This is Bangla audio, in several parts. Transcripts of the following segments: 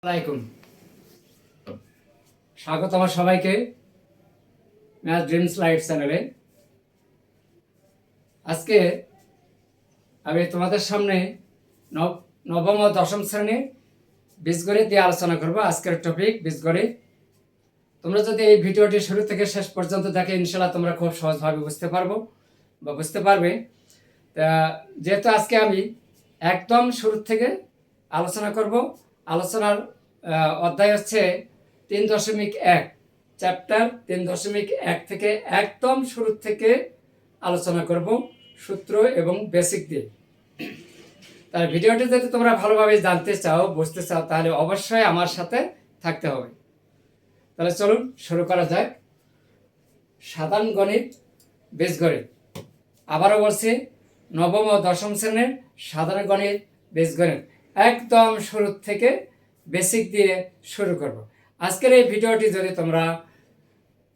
আসসালামাইকুম, স্বাগত আমার সবাইকে ম্যাথ ড্রিমস লাইট চ্যানেলে। আজকে আমি তোমাদের সামনে নবম ও দশম শ্রেণীর বীজগণিত দিয়ে আলোচনা করব। আজকের টপিক বীজগণিত। তোমরা যদি এই ভিডিওটি শুরু থেকে শেষ পর্যন্ত দেখে ইনশাআল্লাহ তোমরা খুব সহজভাবে বুঝতে পারবে। তা যেহেতু আজকে আমি একদম শুরু থেকে আলোচনা করব, আলোচনার অধ্যায় হচ্ছে 3.1, চ্যাপ্টার 3.1 থেকে একদম শুরু থেকে আলোচনা করব সূত্র এবং বেসিক দিয়ে। তার ভিডিওটি যদি তোমরা ভালোভাবে জানতে চাও, বুঝতে চাও, তাহলে অবশ্যই আমার সাথে থাকতে হবে। তাহলে চলুন শুরু করা যাক। সাধারণ গণিত, বীজগণিত। আবারও বলছি, নবম ও দশম শ্রেণীর সাধারণ গণিত, বীজগণিত একদম শুরু থেকে বেসিক দিয়ে শুরু করব। আজকের এই ভিডিওটি যদি তোমরা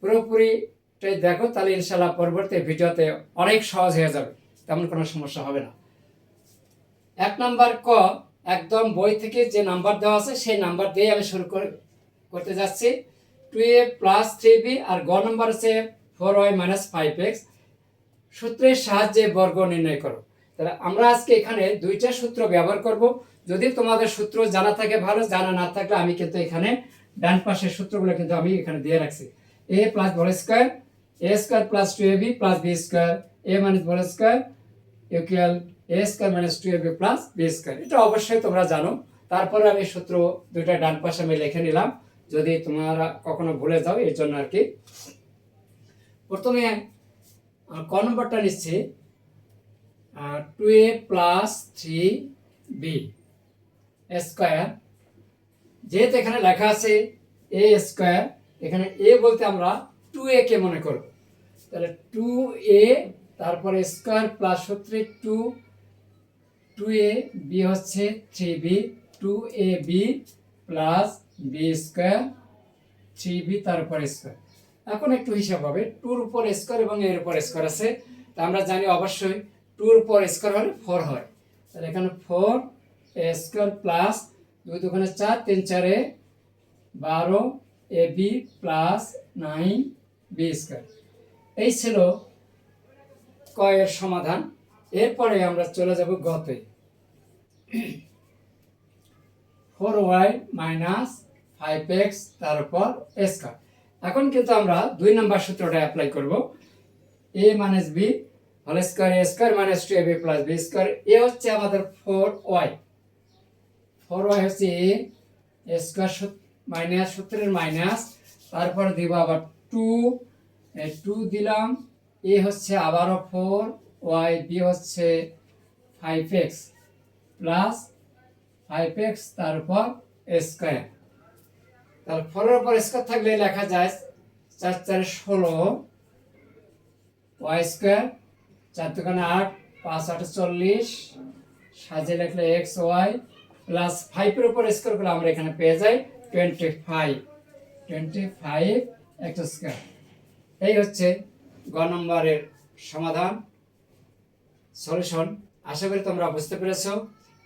পুরোপুরিটাই দেখো, তাহলে ইনশাল্লাহ পরবর্তী ভিডিওতে অনেক সহজ হয়ে যাবে, তেমন কোনো সমস্যা হবে না। 1 নাম্বার ক, একদম বই থেকে যে নাম্বার দেওয়া আছে সেই নাম্বার দিয়ে আমি শুরু করতে যাচ্ছি। 2a + 3b, আর গ নাম্বার হচ্ছে 4y - 5x। সূত্রের সাহায্যে বর্গ নির্ণয় করো। তাহলে আমরা আজকে এখানে দুইটা সূত্র ব্যবহার করব। যদি তোমাদের সূত্র জানা থাকে ভালো, জানা না থাকলে আমি কিন্তু এখানে ডান পাশের সূত্রগুলো কিন্তু আমি এখানে দিয়ে রাখছি। a + whole square, a square + 2ab + b square, a - whole square equal a square - 2ab + b square. এটা অবশ্যই তোমরা জানো। তারপরে আমি সূত্র দুইটা ডান পাশে আমি লিখে নিলাম, যদি তোমরা কখনো ভুলে যাও এর জন্য আর কি। প্রথমে ক নম্বরটা নিচ্ছি, 2a + 3b স্কয়ার। যেহেতু এখানে লেখা আছে a স্কয়ার, এখানে a বলতে আমরা 2a কে মনে করব। তাহলে 2a, তারপরে স্কয়ার প্লাস সূত্রে 2a, b হচ্ছে 3b, 2ab + b square 3b তারপরে স্কয়ার। এখন একটু হিসাব হবে, 2 এর উপর স্কয়ার এবং এর উপর স্কয়ার আছে। তা আমরা জানি অবশ্যই 2 এর উপর স্কয়ার হলে 4 হয়। তাহলে এখানে 4 a স্কয়ার প্লাস 2 দুগুণে 4, 3 4 12 ab + 9b স্কয়ার। এই ছিল ক এর সমাধান। এরপরে আমরা চলে যাব গতে। 4y - 5x তার উপর স্কয়ার। এখন কিন্তু আমরা 2 নম্বর সূত্রটা অ্যাপ্লাই করব। a - b whole square, a square - 2ab + b square. এ হচ্ছে আমাদের 4y, 4y হচ্ছে a স্কয়ার মাইনাস সূত্রের মাইনাস, তারপর দিব আবার 2 দিলাম, a হচ্ছে আবারও 4y, b হচ্ছে 5x প্লাস 5x তারপর স্কয়ার। তাহলে 4 এর উপর স্কয়ার থাকলে লেখা যায় 4 4 16 y স্কয়ার, 4 দুগুণে 8, 5 8 40, সাজিয়ে লিখলে xy প্লাস 5 এর উপর স্কয়ার করলে আমরা এখানে পেয়ে যাই 25 x স্কয়ার। এই হচ্ছে গ নম্বরের সমাধান, সলিউশন। আশা করি তোমরা বুঝতে পেরেছো।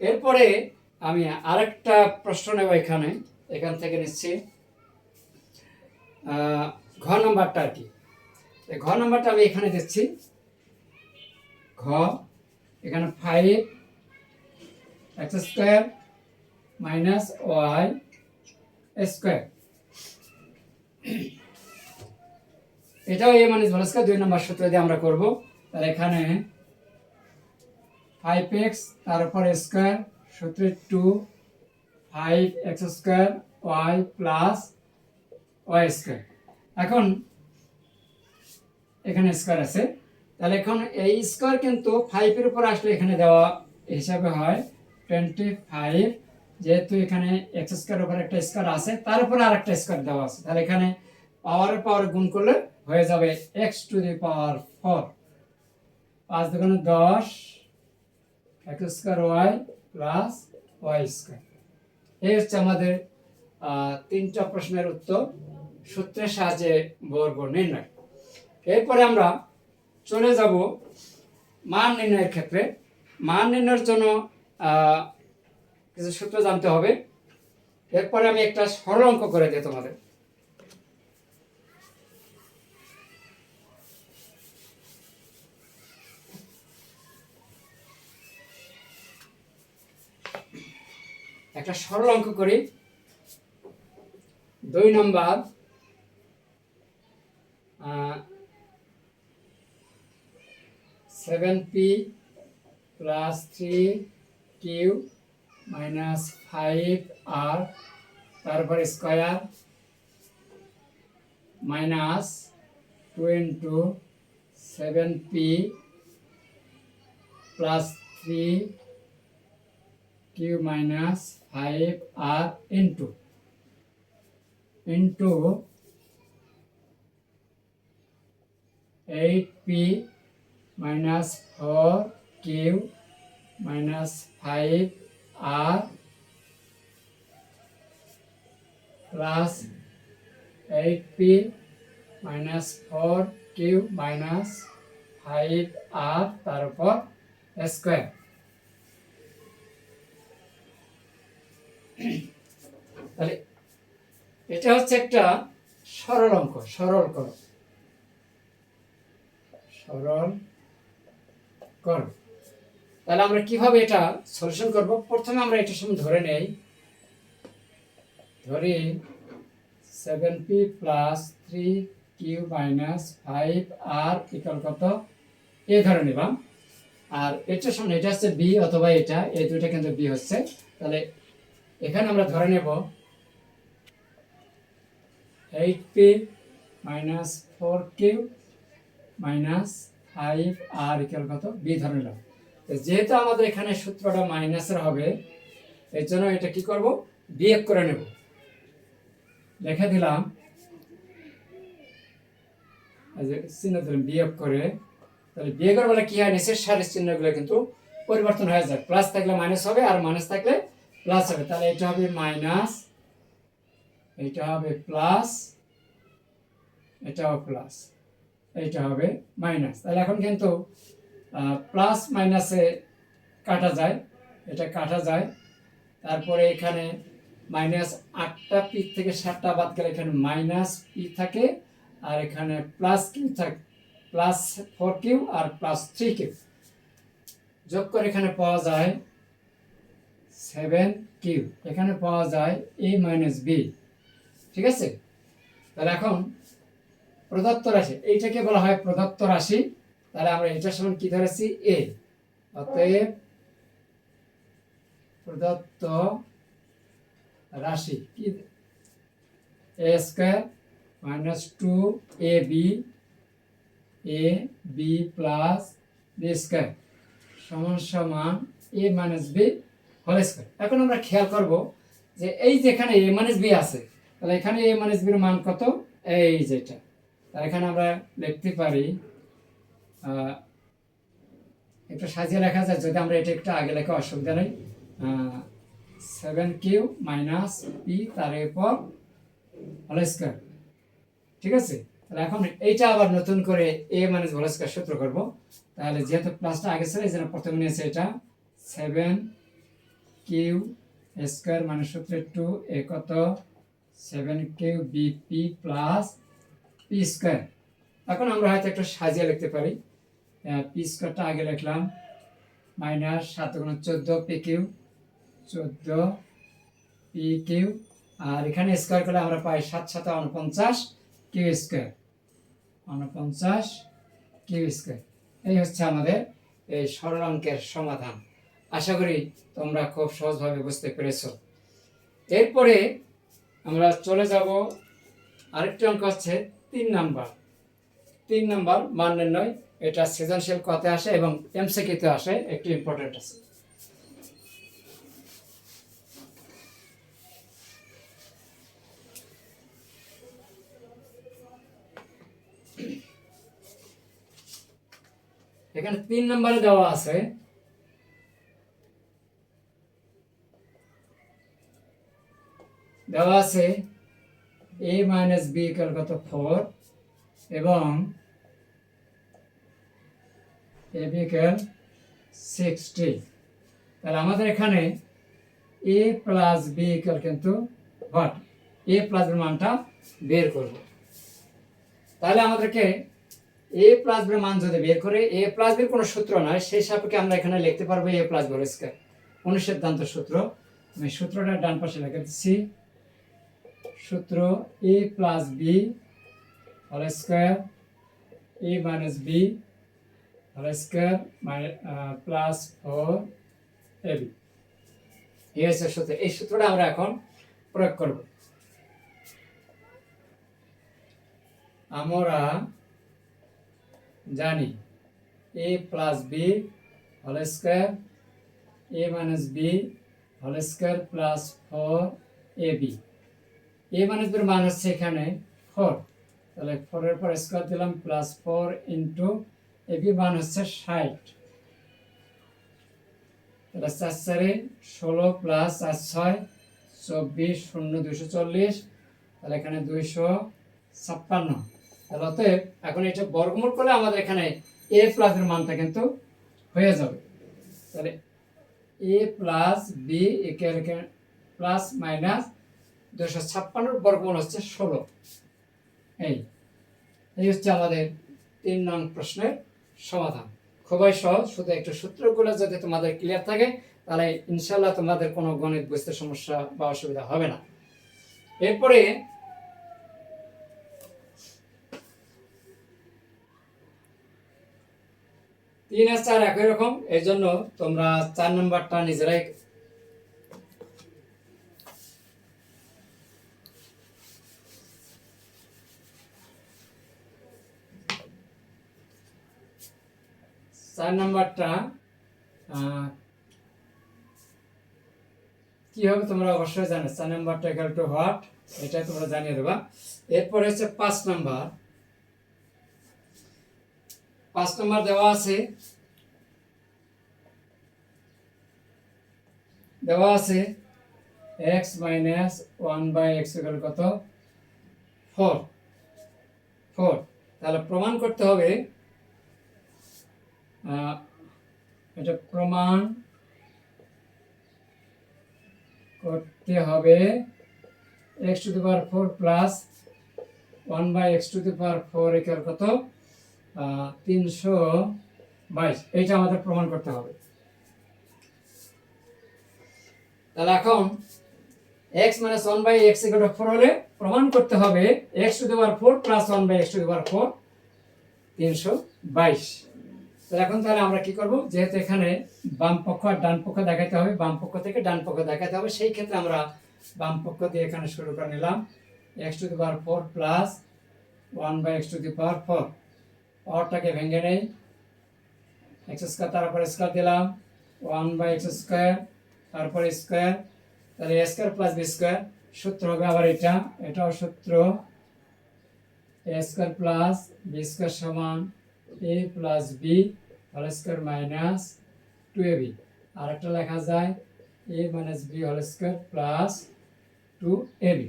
এরপরে আমি আরেকটা প্রশ্ন নেব, এখান থেকে নিচ্ছি ঘ নম্বরটা আর কি। ঘ নম্বরটা আমি এখানে দিচ্ছি। ঘ, এখানে 5x স্কয়ার - y স্কয়ার, এটাও a - হোল স্কয়ার 2 নম্বর সূত্র দিয়ে আমরা করব। তাহলে এখানে 5x তার উপর স্কয়ার, সূত্রে 2 5x square y plus y square. এখন এখানে স্কয়ার আছে, তাহলে এখন এই স্কয়ার কিন্তু 5 এর উপর আসলে এখানে দেওয়া হিসাবে হয় 25, যেহেতু এখানে x স্কয়ার উপর একটা স্কয়ার আছে, তার উপর আরেকটা স্কয়ার দেওয়া আছে। তাহলে এখানে পাওয়ার গুণ করলে হয়ে যাবে x⁴। 5 দুগুণে 10 x square y plus y square. এই হচ্ছে আমাদের 3টা প্রশ্নের উত্তর সূত্রের সাহায্যে বর্গ নির্ণয়। এরপরে আমরা চলে যাব মান নির্ণয়ের ক্ষেত্রে। মান নির্ণয়ের জন্য কিছু সূত্র জানতে হবে। এরপরে আমি একটা সরল অঙ্ক করে দিই তোমাদের। একটা সরল অঙ্ক করি। 2 নম্বর 7p plus 3q minus 5r তারপর square minus 2 into 7p plus 3q minus 5r into 8p minus 4q minus 5r plus 8p minus 4q minus 5r তার উপর স্কয়ার। তাহলে এটা হচ্ছে একটা সরল অঙ্ক। সরল করো, সরল করো। তাহলে আমরা কিভাবে এটা সলিউশন করব? প্রথমে আমরা এটার সময় ধরে নেই, ধরি 7p plus 3q minus 5r equal কত? এ ধরে নিলাম। আর এটার সামনে এটা হচ্ছে b অথবা এটা, এই দুইটা কিন্তু b হচ্ছে। তাহলে এখানে আমরা ধরে নেব 8p minus 4q minus 5r equal কত? b ধরে নিলাম। যেহেতু আমাদের এখানে সূত্রটা মাইনাসের হবে, এর জন্য এটা কি করব? বিয়োগ করে নেব। লিখে দিলাম, চিহ্ন দিলাম বিয়োগ করে। তাহলে বিয়োগের বলে কি হয়? নিচের সারির চিহ্নগুলো কিন্তু পরিবর্তন হয়ে যায়। প্লাস থাকলে মাইনাস হবে, আর মাইনাস থাকলে প্লাস হবে। তাহলে এটা হবে মাইনাস, এটা হবে প্লাস, এটাও প্লাস, এইটা হবে মাইনাস। তাহলে এখন কিন্তু প্লাস মাইনাসে কাটা যায়, এটা কাটা যায়। তারপরে এখানে মাইনাস 8টা পি থেকে 7টা বাদ গেলে এখানে মাইনাস পি থাকে, আর এখানে প্লাস কিউ থাকে, প্লাস 4q আর প্লাস 3q যোগ করে এখানে পাওয়া যায় 7q, এখানে পাওয়া যায় a মাইনাস বি। ঠিক আছে? তাহলে এখন প্রদত্ত রাশি, এইটাকে বলা হয় প্রদত্ত রাশি। তাহলে আমরা এটার সমান কি ধরেছি? a। অতএব প্রদত্ত রাশি কি? a square minus 2ab plus B square সমান সমান a minus B whole square. এখন আমরা খেয়াল করব যে এই যেখানে a মাইনাস বি আছে, তাহলে এখানে a মাইনাস বির মান কত? এই যেটা। তাহলে এখানে আমরা লিখতে পারি, একটু সাজিয়ে লেখা যায়, যদি আমরা এটা একটু আগে লেখা অসুবিধা নেই। 7q মাইনাস পি তার উপর হোল স্কয়ার। ঠিক আছে? তাহলে এখন এইটা আবার নতুন করে a মাইনাস হোল স্কয়ার সূত্র করব। তাহলে যেহেতু প্লাসটা আগে ছিল, এই জন্য প্রথমে নিয়েছে এটা 7q স্কয়ার মানে সূত্র 2a কত? 7q BP plus P square. এখন আমরা হয়তো একটু সাজিয়ে লিখতে পারি। পি স্কয়ারটা আগে লিখলাম, মাইনাস 7 গুণ 14 পি কিউ, 14 পি কিউ, আর এখানে স্কয়ার করলে আমরা পাই 7 7 49 কিউ স্কয়ার, 49 কিউ স্কয়ার। এই হচ্ছে আমাদের এই সরল অঙ্কের সমাধান। আশা করি তোমরা খুব সহজভাবে বুঝতে পেরেছো। এরপরে আমরা চলে যাব আরেকটি অঙ্ক, হচ্ছে 3 নাম্বার। 3 নাম্বার মান নির্ণয়। এটা সৃজনশীল কতে আসে এবং এমসিকিউতে আসে, একটু ইম্পর্টেন্ট আছে। এখানে 3 নম্বরে দেওয়া আছে a মাইনাস বি ইকুয়াল কত? 4 এবং a b ইকুয়াল 60। তাহলে আমাদের এখানে a প্লাস b ইকুয়াল কিন্তু হোয়াট, এ প্লাস বির মানটা বের করব। তাহলে আমাদেরকে এ প্লাস বির মান যদি বের করে, এ প্লাস বির কোনো সূত্র নয়, সেই সাপেক্ষে আমরা এখানে লিখতে পারবো a plus B whole square, অনুসিদ্ধান্ত সূত্র। আমি সূত্রটা ডান পাশে লিখে দিচ্ছি। সূত্র a plus B whole square a minus B whole square plus 4ab, এই হচ্ছে সূত্র। এই সূত্রটা আমরা এখন প্রয়োগ করব। আমরা জানি a plus B whole square a minus B whole square plus 4ab। A minus বির মান হচ্ছে এখানে 4, তাহলে 4 এর পর স্কয়ার দিলাম প্লাস 4 ইন্টু ab মান হচ্ছে 60, তাহলে 4 4 16 প্লাস 4 6 24 0 240, তাহলে এখানে 256। তাহলে অতএব এখন এটা বর্গমূল করলে আমাদের এখানে এ প্লাস এর মানটা কিন্তু হয়ে যাবে। তাহলে a plus b equal plus minus 256 বর্গমূল হচ্ছে 16। এই হচ্ছে আমাদের 3 নং প্রশ্নের সমাধান। খুবই সহজ, শুধু একটু সূত্রগুলো যদি তোমাদের ক্লিয়ার থাকে তাহলে ইনশাল্লাহ তোমাদের কোনো গণিত বুঝতে সমস্যা বা অসুবিধা হবে না। এরপরে 3 আর 4 একই রকম, এই জন্য তোমরা 4 নম্বরটা নিজেরাই কি হবে তোমরা অবশ্যই জানো। 4 নাম্বারটা ইকুয়াল টু হোয়াট, এটা তোমরা জানিয়ে দেবা। এরপরে হচ্ছে 5 নাম্বার। 5 নাম্বার দেওয়া আছে x মাইনাস 1/x ইকুয়াল কত 4। তাহলে প্রমাণ করতে হবে, এটা প্রমাণ করতে হবে x টু দি পাওয়ার 4 প্লাস 1/x to the power 4 equal কত 322। এইটা আমাদের প্রমাণ করতে হবে। তাহলে এখন x minus 1/x equal to 4 হলে প্রমাণ করতে হবে x টু দি পাওয়ার 4 প্লাস 1/x টু দি পাওয়ার 4 322। তাহলে আমরা কি করব, যেহেতু এখানে বাম পক্ষ আর ডান পক্ষ দেখাতে হবে, বাম পক্ষ থেকে ডান পক্ষ দেখাতে হবে, সেই ক্ষেত্রে আমরা বাম পক্ষ দিয়ে এখানে শুরু করে নিলাম x টু দি পাওয়ার 4 প্লাস 1/x টু দি পাওয়ার 4। পাওয়ারটাকে ভেঙে নেই, x স্কয়ার তারপর স্কয়ার দিলাম 1/x স্কয়ার তারপর স্কয়ার, তাহলে a square plus b square. সূত্র হবে আবার এটাও সূত্র a square plus b square সমান a plus b whole square minus 2ab। আর একটা লেখা যায় a minus b whole square plus 2ab।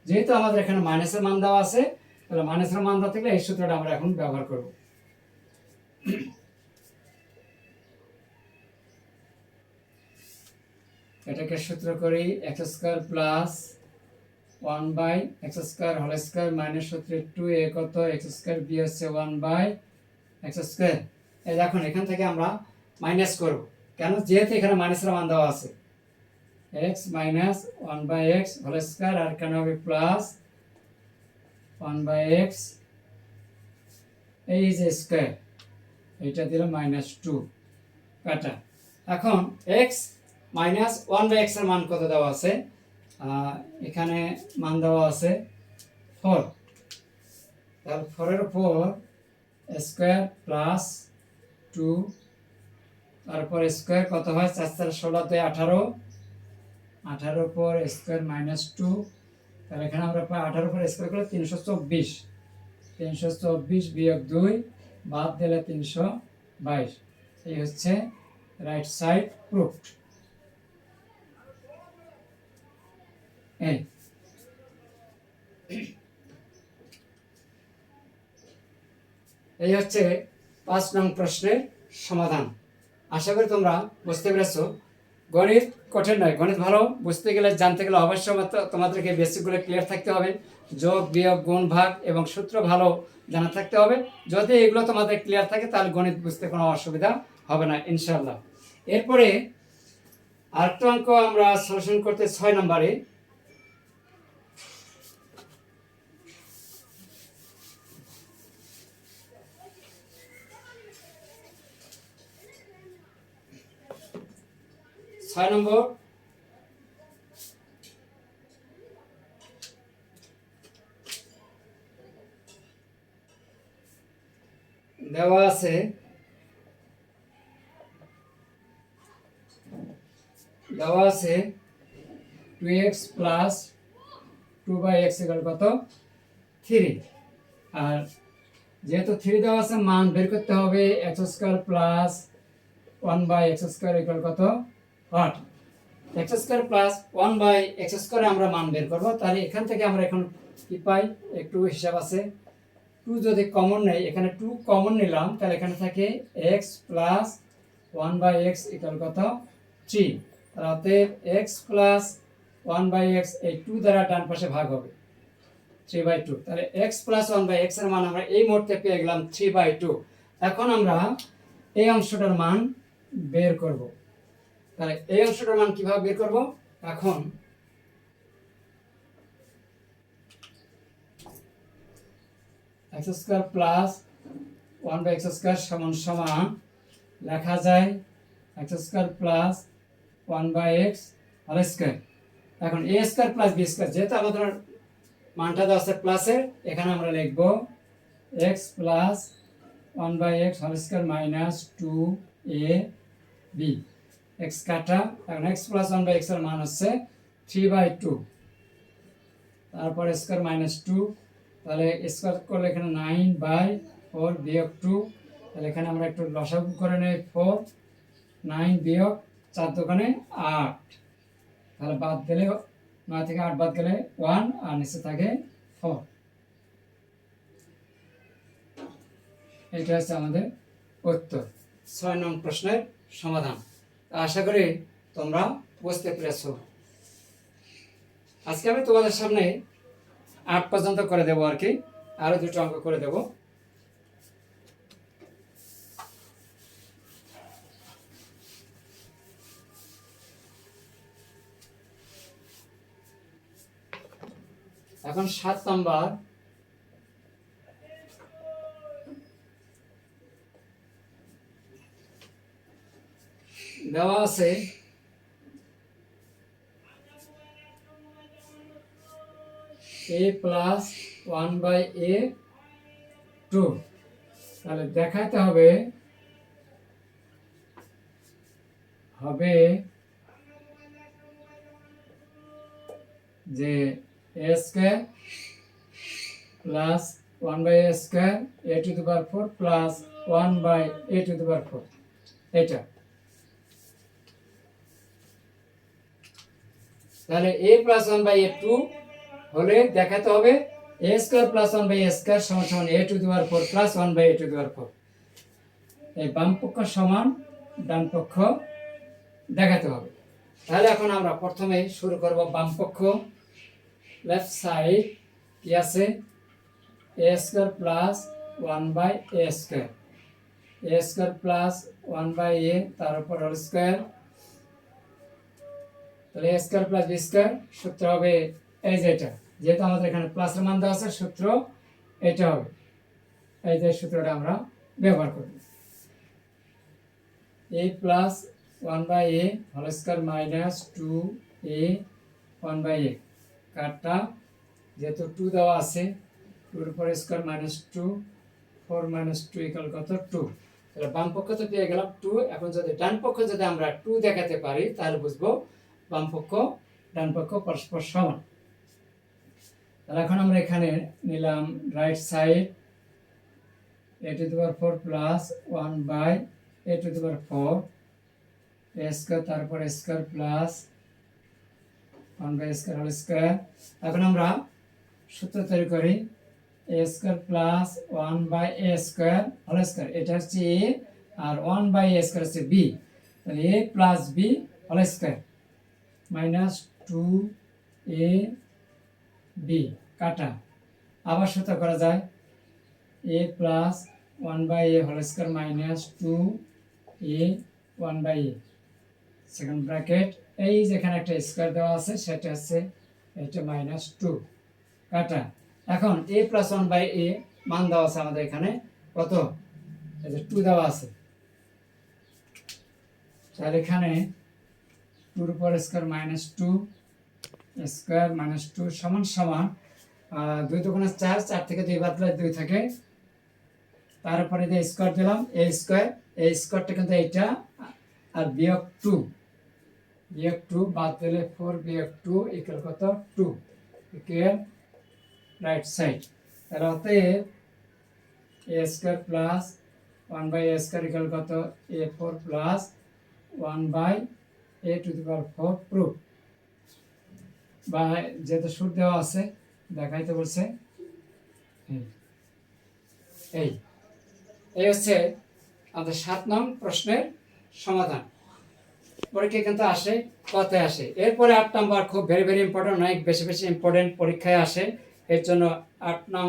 যেহেতু আমাদের এখানে মাইনাসের মান দেওয়া আছে, তাহলে মাইনাসের মান দেওয়া থাকলে এই সূত্রটা আমরা এখন ব্যবহার করব। এটাকে সূত্র করি x square plus 1/x square whole square minus সূত্রে 2a কত x স্কয়ার b হচ্ছে 1/x স্কয়ার। এই দেখুন এখান থেকে আমরা মাইনাস করব, কেন, যেহেতু এখানে মাইনাসের মান দেওয়া আছে। x minus 1/x whole square আর কেন হবে প্লাস 1/x এই যে স্কয়ার, এটা দিলাম -2 কাটা। এখন x মাইনাস 1/x এর মান কত দেওয়া আছে, এখানে মান দেওয়া আছে 4। তাহলে 4 এর উপর স্কয়ার প্লাস 2 তারপর স্কয়ার কত হয় 4 4 16 তে 18, 18 উপর স্কয়ার -2। তাহলে এখানে আমরা পাই 18 উপর স্কয়ার করলে 324, 324 বিয়োগ 2 বাদ দিলে 322। এই হচ্ছে রাইট সাইড প্রুফড। এই হচ্ছে 5 নং প্রশ্নের সমাধান। আশা করি তোমরা বুঝতে পেরেছো। গণিত কঠিন নয়, গণিত ভালো বুঝতে গেলে জানতে গেলে অবশ্যই তোমাদেরকে বেসিকগুলো ক্লিয়ার থাকতে হবে। যোগ বিয়োগ গুণ ভাগ এবং সূত্র ভালো জানা থাকতে হবে। যদি এগুলো তোমাদের ক্লিয়ার থাকে তাহলে গণিত বুঝতে কোনো অসুবিধা হবে না ইনশাআল্লাহ। এরপরে আরেকটা অঙ্ক আমরা সলিউশন করতে 6 নম্বরে। ছয় নম্বর, দেওয়া আছে 2x প্লাস 2/x কত 3। আর যেহেতু 3 দেওয়া আছে, মান বের করতে হবে x² প্লাস 1/x² কত 8। x² প্লাস 1/x² আমরা মান বের করব। তাহলে এখান থেকে আমরা এখন কি পাই, একটু হিসাব আছে। 2 যদি কমন নেই, এখানে 2 কমন নিলাম, তাহলে এখানে থাকে x প্লাস 1/x কত 3। অতএব x প্লাস 1/x এই 2 দ্বারা ডান পাশে ভাগ হবে 3/2। তাহলে x প্লাস 1/x এর মান আমরা এই মুহূর্তে পেয়ে গেলাম 3/2। এখন আমরা এই অংশটার মান বের করব। তাহলে এই অংশটার মান কিভাবে বের করব, এখন x² প্লাস 1/x² সমান লেখা যায় x² প্লাস 1/x²। এখন a² প্লাস b², যেহেতু আমাদের মানটা দেওয়া আছে প্লাসের, এখানে আমরা লিখব x plus 1/x² minus 2ab। x কাটা, এখন x প্লাস 1/x এর মান হচ্ছে 3/2, তারপর স্কয়ার মাইনাস 2, তাহলে স্কয়ার করলে এখানে 9/4 বিয়োগ 2। তাহলে এখানে আমরা একটু লসাগু করে নেই 4, 9 বিয়োগ 4 দোকানে 8। তাহলে বাদ গেলে 9 থেকে 8 বাদ গেলে 1, আর নিচে থাকে 4। এটা হচ্ছে আমাদের উত্তর, 6 নং প্রশ্নের সমাধান। আশা করি তোমরা বুঝতে পেরেছো। আজকে আমি তোমাদের সামনে 8 পর্যন্ত করে দেবো আর কি, আরো 2টো অঙ্ক করে দেবো। এখন 7 নাম্বার, দেওয়া আছে a প্লাস 1/a2। তাহলে দেখাতে হবে যে a² plus 1/a² a⁴ plus 1/a⁴, এটা। তাহলে a প্লাস 1/a2 হলে দেখাতে হবে a² প্লাস 1/a² সমান a⁴ প্লাস 1/a⁴। এই বাম পক্ষ সমান ডান পক্ষ দেখাতে হবে। তাহলে এখন আমরা প্রথমে শুরু করব বাম পক্ষ। লেফট সাইড কি আছে, a² plus 1/a², a² plus 1/a, তার উপর হোল স্কয়ার। তাহলে a² প্লাস b² সূত্র হবে এই যে এটা, যেহেতু আমাদের এখানে প্লাসের মান দেওয়া আছে, সূত্র এটা হবে। এই যে সূত্রটা আমরা ব্যবহার করব, a plus 1/a whole square minus 2a 1/a কাটা, যেহেতু 2 দেওয়া আছে, 2 এর উপর স্কয়ার মাইনাস 2, 4 মাইনাস 2 ইকুয়াল কত 2। তাহলে বাম পক্ষ তো পেয়ে গেলাম 2। এখন যদি ডান পক্ষ যদি আমরা 2 দেখাতে পারি, তাহলে বুঝবো বাম পক্ষ ডান পক্ষ পরস্পর সমান। তাহলে এখন আমরা এখানে নিলাম right side a⁴ plus 1/a⁴, a², তারপর square plus 1/a² whole square. এখন আমরা সূত্র তৈরি করি, a² plus 1/a² whole square, এটা হচ্ছে a, আর 1/a² হচ্ছে b। তাহলে a plus b whole square minus 2ab কাটা, আবার সূত্র করা যায় a plus 1/a whole square minus 2a 1/a second bracket, এই যেখানে একটা স্কোয়ার দেওয়া আছে সেটা হচ্ছে এটা মাইনাস 2 কাটা। এখন a প্লাস 1/a মান দেওয়া আছে আমাদের এখানে কত, এই যে 2 দেওয়া আছে, তাহলে এখানে 2 উপর স্কোয়ার মাইনাস 2 স্কোয়ার মাইনাস 2 সমান সমান 2 দুগুণে 4, 4 থেকে 2 বাদ দিলে 2 থাকে, তারপরে যে স্কোয়ার দিলাম এই স্কোয়ারটা কিন্তু এইটা, আর বিয়োগ 2 বাদ দিলে 4 বিয়োগ 2 ইকুয়াল কত 2 ইকুয়াল রাইট সাইড। তাহলে অতএব a square plus 1/a square equal কত a4 plus 1/a two the power 4 proof, বা যেহেতু সূত্র দেওয়া আছে দেখাইতে বলছে, এই হচ্ছে আমাদের 7 নং প্রশ্নের সমাধান। পরীক্ষায় কিন্তু আসে, কথায় আসে। এরপরে 8 নাম্বার খুব ভেরি ভেরি ইম্পর্টেন্ট, অনেক বেশি বেশি ইম্পর্টেন্ট পরীক্ষায় আসে, এর জন্য 8 নং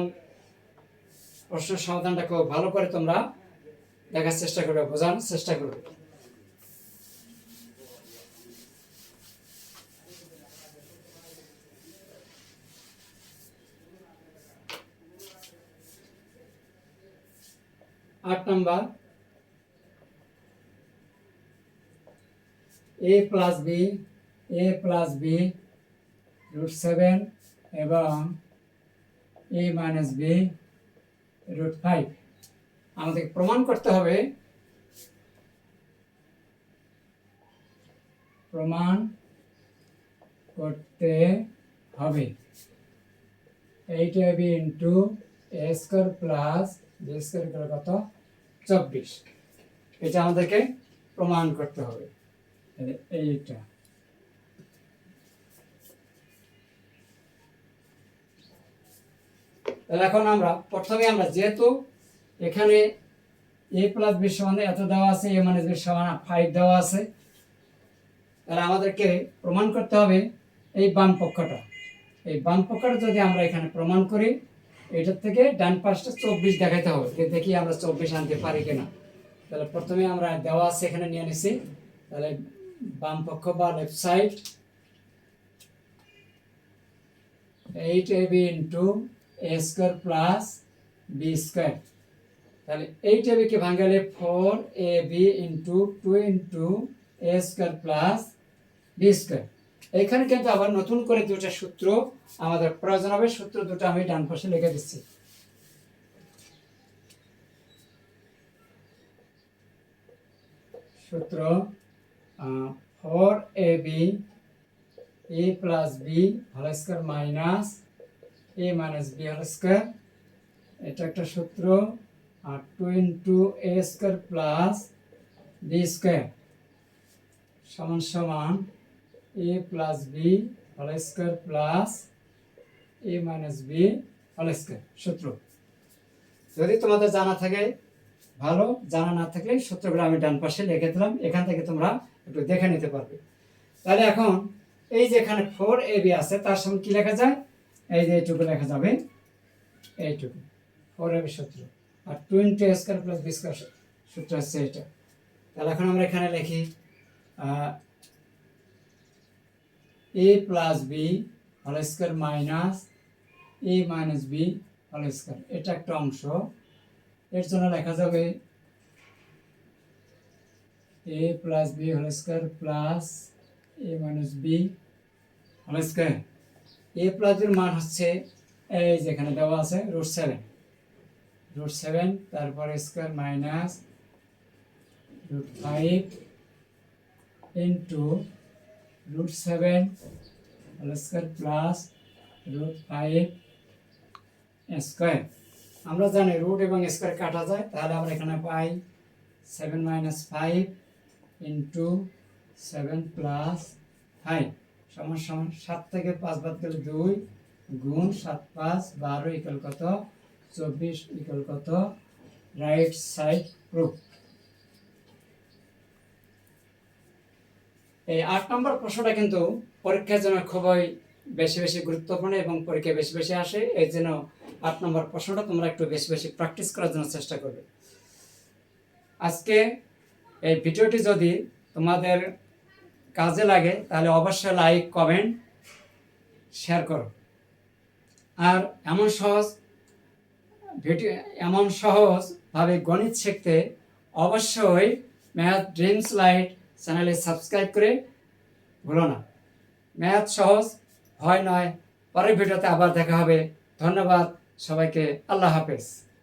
প্রশ্নের সমাধানটা খুব ভালো করে তোমরা দেখার চেষ্টা করবে, বোঝানোর চেষ্টা করবে। আট নাম্বার a প্লাস বি √7 এবং a মাইনাস বি √5 আমাদের প্রমাণ করতে হবে, এইটা B into a square plus B square কত 24, এটা আমাদেরকে প্রমাণ করতে হবে। এইটা তাহলে এখন আমরা প্রথমে যেহেতু এখানে a প্লাস b সমান এত দেওয়া আছে, a মাইনাস b সমান 5 দেওয়া আছে, তাহলে আমাদেরকে প্রমাণ করতে হবে এই বাম পক্ষটা যদি আমরা এখানে প্রমাণ করি, এটার থেকে ডান পাশটা 24 দেখাইতে হবে, দেখি আমরা 24 আনতে পারি কিনা। তাহলে প্রথমে আমরা দেওয়া আছে এখানে নিয়ে নিছি, তাহলে বাম পক্ষ বা left side 8ab into a square plus B square, তাহলে 8ab কে ভাঙালে 4ab into 2 into a square plus B square. এখানে কিন্তু আবার নতুন করে দুটো সূত্র আমাদের প্রয়োজন হবে, সূত্র দুটো আমি ডান পাশে লিখে দিচ্ছি। সূত্র 4ab a plus B whole square minus a minus B whole square, এটা একটা সূত্র, আর 2 into a square plus B square সমান সমান a plus B whole square plus a minus B whole square সূত্র। যদি তোমাদের জানা থাকে ভালো, জানা না থাকলে সূত্রগুলো আমি ডান পাশে লিখে দিলাম, এখান থেকে তোমরা একটু দেখে নিতে পারবে। তাহলে এখন এই যে এখানে 4ab আছে, তার সঙ্গে কি লেখা যায়, এই যে এইটুকু লেখা যাবে, এইটুকু 4ab সূত্র, আর 2 into a square plus B square সূত্র হচ্ছে এটা। তাহলে এখন আমরা এখানে লিখি a plus B whole square minus a minus B whole square, এটা একটা অংশ, এর জন্য লেখা যাবে a plus B whole square plus a minus B whole square. a plus বির মান হচ্ছে এই যেখানে দেওয়া আছে √7, তারপরে square minus √5 into √7 whole square plus √5 square. আমরা জানি রুট এবং স্কোয়ার কাটা যায়, তাহলে আমরা এখানে পাই 7 মাইনাস 5 ইন্টু 7 প্লাস 5 সমান সমান 7 থেকে 5 বাদ গেলে 2 গুণ 7 5 12 ইকুয়াল কত 24 ইকুয়াল কত রাইট সাইড প্রুফ। এই 8 নম্বর প্রশ্নটা কিন্তু পরীক্ষার জন্য খুবই বেশি বেশি গুরুত্বপূর্ণ এবং পরীক্ষায় বেশি বেশি আসে। এই জন্য 8 নম্বর প্রশ্নটা তোমরা একটু বেশি বেশি প্র্যাকটিস করার জন্য চেষ্টা করবে। আজকে এই ভিডিওটি যদি তোমাদের কাজে লাগে তাহলে অবশ্যই লাইক, কমেন্ট, শেয়ার করো। আর এমন সহজভাবে গণিত শিখতে অবশ্যই ম্যাথ ড্রিমস লাইট চ্যানেলে সাবস্ক্রাইব করে ভুলো না। ম্যাথ সহজ, ভয় নয়। পরের ভিডিওতে আবার দেখা হবে। ধন্যবাদ সবাইকে। আল্লাহ হাফেজ।